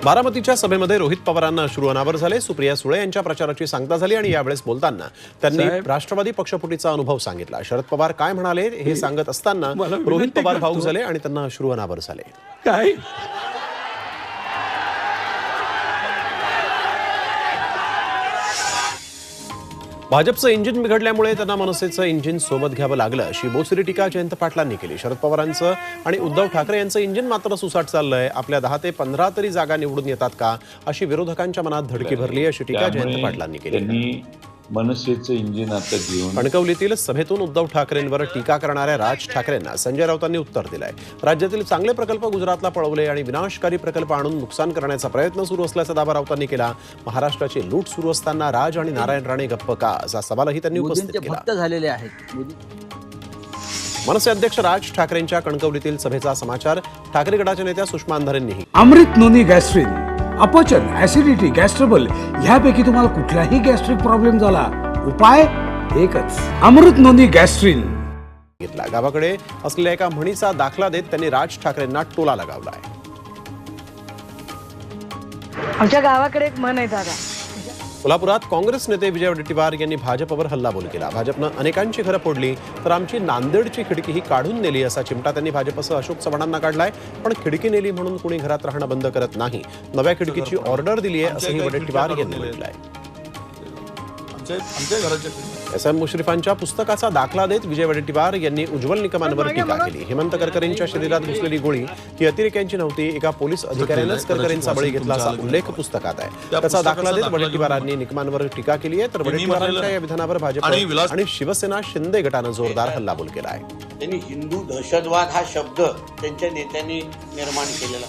बारामतीच्या सभेमध्ये रोहित पवारांना अश्रू अनावर झाले। सुप्रिया सुळे यांच्या प्रचाराची सांगता झाली आणि यावेळेस बोलताना त्यांनी राष्ट्रवादी पक्षफुटीचा अनुभव सांगितला। शरद पवार काय म्हणाले हे सांगत असताना रोहित पवार भावुक झाले आणि त्यांना अश्रू अनावर झाले। काय भाजपचं इंजिन बिघडल्यामुळे त्यांना मनसेचं इंजिन सोबत घ्यावं लागलं अशी बोचरी टीका जयंत पाटलांनी केली। शरद पवारांचं आणि उद्धव ठाकरे यांचं इंजिन मात्र सुसाट चाललंय। आपल्या 10 ते 15 तरी जागा निवडून येतात का अशी विरोधकांच्या मनात धडकी भरली अशी टीका जयंत पाटलांनी केली। मनसेचं इंजिन आता घेऊन कणकवलीतील सभेतून उद्धव ठाकरेंवर टीका करणाऱ्या राज ठाकरेंना संजय राऊतांनी उत्तर दिलंय। राज्यातील चांगले प्रकल्प गुजरातला पळवले आणि विनाशकारी प्रकल्प आणून नुकसान करण्याचा प्रयत्न सुरू असल्याचा दावा राऊतांनी केला। महाराष्ट्राची लूट सुरू असताना राज आणि नारायण राणे गप्प का असा सवालही त्यांनी उपस्थित केला। मनसे अध्यक्ष राज ठाकरेंच्या कणकवलीतील सभेचा समाचार ठाकरे गटाच्या नेत्या सुषमा अंधारेंनीही अमृत नोनी गॅस्ट्रिन अपचन ऍसिडिटी गॅस्ट्रबल ह्यापैकी तुम्हाला कुठलाही गॅस्ट्रिक प्रॉब्लेम झाला उपाय एकच अमृत नोनी गॅस्ट्रिन घेतला। गावाकडे असलेल्या एका म्हणीचा दाखला देत त्यांनी राज ठाकरेंना टोला लगावलाय। आमच्या गावाकडे एक म्हण आहे दादा। कोल्हापुरात काँग्रेस नेते विजय वडेट्टीवार यांनी भाजपवर हल्लाबोल केला। भाजपनं अनेकांची घरं फोडली तर आमची नांदेडची खिडकी ही काढून नेली असा चिमटा त्यांनी भाजपसह अशोक चव्हाणांना काढलाय। पण खिडकी नेली म्हणून कुणी घरात राहणं बंद करत नाही, नव्या खिडकीची ऑर्डर दिली आहे असंही वडेट्टीवार यांनी म्हटलंय। एस.एम. मुश्रीफांच्या पुस्तकाचा दाखला देत विजय वडेट्टीवार यांनी उज्ज्वल निकमांवर टीका केली। हेमंत करकरेंच्या शरीरात घुसलेली गोळी ही अतिरेक्यांची नव्हती, एका पोलीस अधिकाऱ्यानेच करकरेंचा बळी घेतला असा उल्लेख पुस्तकात आहे। त्याचा दाखला देत वडेट्टीवारांनी निकमांवर टीका केली आहे। तर वडेट्टीवारांच्या या विधानावर भाजप आणि शिवसेना शिंदे गटानं जोरदार हल्लाबोल केला आहे। त्यांनी हिंदू दहशतवाद हा शब्द त्यांच्या नेत्यांनी निर्माण केलेला